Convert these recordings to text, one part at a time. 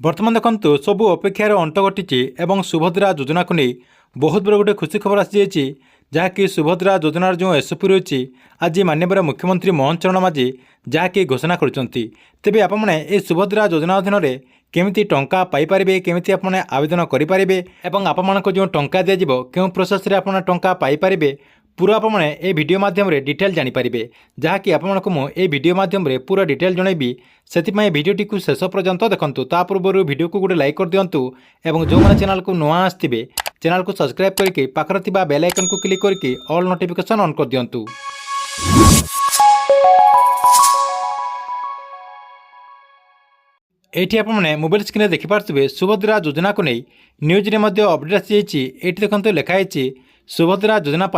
बर्तमान देखो सबू अपेक्षार अंत घटी और सुभद्रा योजना को नहीं बहुत बड़ा गोटे खुशी खबर आसी जाइए जहाँकि सुभद्रा योजनार जो एसओपी रही आज माननीय मुख्यमंत्री मोहन चरण माझी जहाँकि घोषणा करते तेज आपने सुभद्रा योजना अधीन में केमिति टंका पाइपारे केमिति आपने आवेदन करेंगे और आप जो टंका दिज्व क्यों प्रोसेस रे आपने टंका पाइपारे पूरा आपने ये वीडियो माध्यम डिटेल जानीपारे जहाँकि आपको मुझे वीडियो माध्यम पूरा डिटेल जनइबी से भिडियोटी को शेष पर्यंत देखूँ ता पूर्व वीडियो को गोटे लाइक कर दिंतु और जो मैंने चैनल को नुआ आसवे चैनल को सब्सक्राइब करके पाखर थिबा बेल आइकन को क्लिक करके ऑल नोटिफिकेशन ऑन कर दिंतु। एठी आपने मोबाइल स्क्रीन देखिपे सुभद्रा योजना को नहीं न्यूज रे मध्य अपडेट आसी ये देखते लिखाई सुभद्रा योजना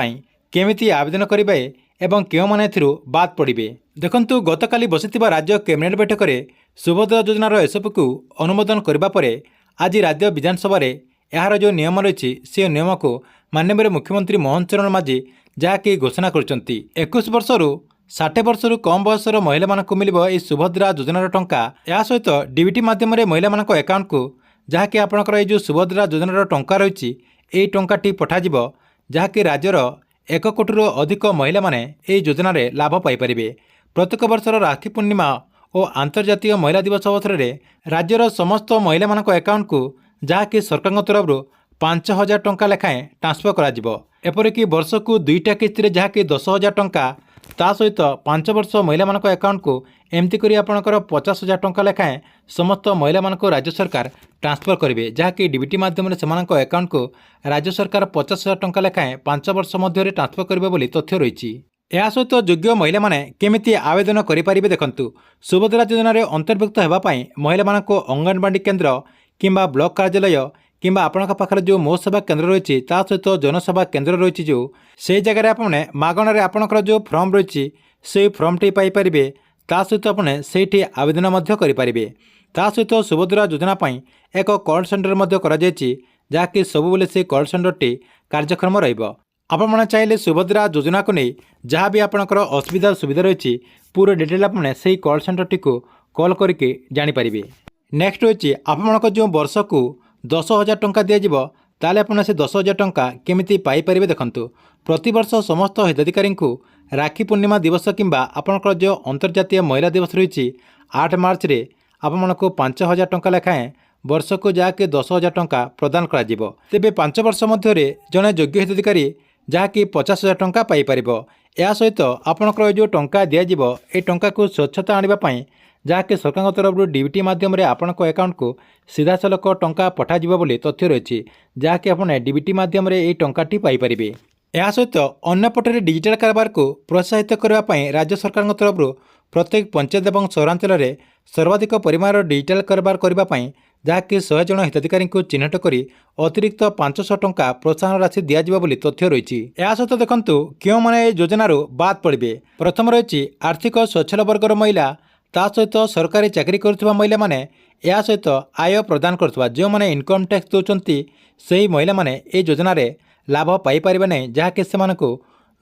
केमिति आवेदन करेंगे एवं क्यों मैंने बाद पड़े। देखंतु गतकाली बसिथिबा राज्य कैबिनेट बैठक में सुभद्रा योजनार एसओपी को अनुमोदन करबा परे आज राज्य विधानसभा यार जो नियम रही से नियम को माननीय मुख्यमंत्री मोहन चरण माझी जहाँकि घोषणा कर 21 वर्ष रु 60 वर्ष रु कम बयसर महिला मानक मिलिबो ई सुभद्रा योजनार टंका। या सहित डीबीटी माध्यम महिला मानक अकाउंट को जहाँकि आपणकर जो सुभद्रा योजनार टंका रही यही टंकाटी पठाजिबो जहाँकि राज्यर 1 कोटी अधिक महिला माने यह योजन लाभ पाइपारे। प्रत्येक वर्षर राखी पूर्णिमा और आंतर्जातीय महिला दिवस अवसर में राज्यर समस्त महिला मानक अकाउंट को जहाँकि सरकार तरफ 5,000 टंका लेखाएं ट्रांसफर करपरिक वर्ष को 2टा किस्ती जहाँकि 10,000 टंका ता सहित 5 वर्ष महिला मानक अकाउंट को एमती करी आपणकर 50,000 टंका लेखाएं समस्त महिला मानक राज्य सरकार ट्रांसफर करेंगे जहाँकि डीबीटी माध्यम से अकाउंट को राज्य सरकार 50,000 टंका लेखाएं 5 वर्ष मध्य ट्रांसफर करेंगे बोली तथ्य रही। यह सहित योग्य महिला माने केमिति आवेदन करेंगे देखंतु सुभद्रा योजन अंतर्भुक्त होगापाई महिला मानक अंगनवाड़ी केन्द्र किंबा ब्लॉक कार्यालय किंबा आपण पाखर जो मो सेवा केन्द्र रही सहित जनसेवा केन्द्र रही जो से जगह आपने मागणार आपणकर जो फॉर्म रही से फॉर्मटी पाइपारे सहित आपने से आवेदन करेंगे। सहित सुभद्रा योजना एक कॉल सेंटर जहाँकि सबुबले से कॉल सेंटरटी कार्यक्षम रहा। चाहिए सुभद्रा योजना को नहीं जहाँ भी आपणकर असुविधा सुविधा रही पूरा डिटेल आपने से कॉल सेंटरटी को कॉल करके जानीपारे। नेक्स्ट रही आप जो वर्ष को 10,000 टंका दिज्व ताले आपने से 10,000 टंका केमिति पाइपारे देखंतु प्रति वर्ष समस्त हिताधिकारी को राखी पूर्णिमा दिवस किंबा आपणकर जो अंतर्जातीय महिला दिवस रही 8 मार्च रे आपको 5,000 टंका लेखाएं वर्ष को जहाँकि 10,000 टंका प्रदान करा जिवो। तेबे 5 वर्ष मध्य जड़े योग्य हिताधिकारी जहाँकि 50,000 टंका पाइपर। या सहित आपणकर जो टंका दिज्व ये टंका को स्वच्छता आने जहाँकि सरकार तरफ डीबीटी माध्यम आपण अकाउंट को सीधा सलख टंका पठाजिबो बोली तथ्य रही जहाँकि आपने डीबीटी माध्यम ये टंकाटी पाइपारे। या सहित अन्यपटे डिजिटल कारबार को प्रोत्साहित करने राज्य सरकार तरफ प्रत्येक पंचायत और सहरांचल में सर्वाधिक परिमाण डिजिटल कारबार करने जहाँकि 100 जन हिताधिकारी को चिन्हट कर अतिरिक्त 500 टंका प्रोत्साहन राशि दिज्व बोली तथ्य रही। या सहित देखंतु क्यों माने योजनार बाद पड़े। प्रथम रही आर्थिक स्वच्छल वर्गर महिला ता सहित सरकारी चाकरी करुवा महिला माने या सहित आय प्रदान करथुवा जो माने इनकम टैक्स दौरान से ही महिला माने ए योजन लाभ पाइपारे नहीं जहाँकि से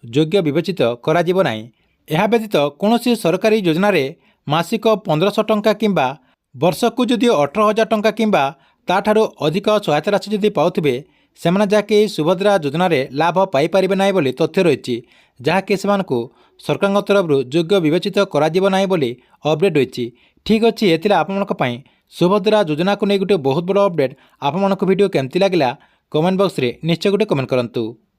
योग्य विवेचित करा जीवो नाही। यह व्यतीत कौन सरकारी योजन मासिक 1,500 टंका किंबा वर्ष को जदि 18,000 टंका किंबा ताठारो अधिक सहायता राशि जदि पाउथिबे सेमाने जहाँकि सुभद्रा योजन लाभ पाइपारे नहीं बोली तथ्य रही जहाँकि से सरकार तरफ योग्य विवेचित करा जीवो नाही बोली अपडेट रही। ठीक अच्छे ये आपंपाई सुभद्रा योजना को नहीं गोटे बहुत बड़ा अपडेट। आपको वीडियो केमती लगे कमेंट बॉक्स रे निश्चय गोटे कमेंट करंतु।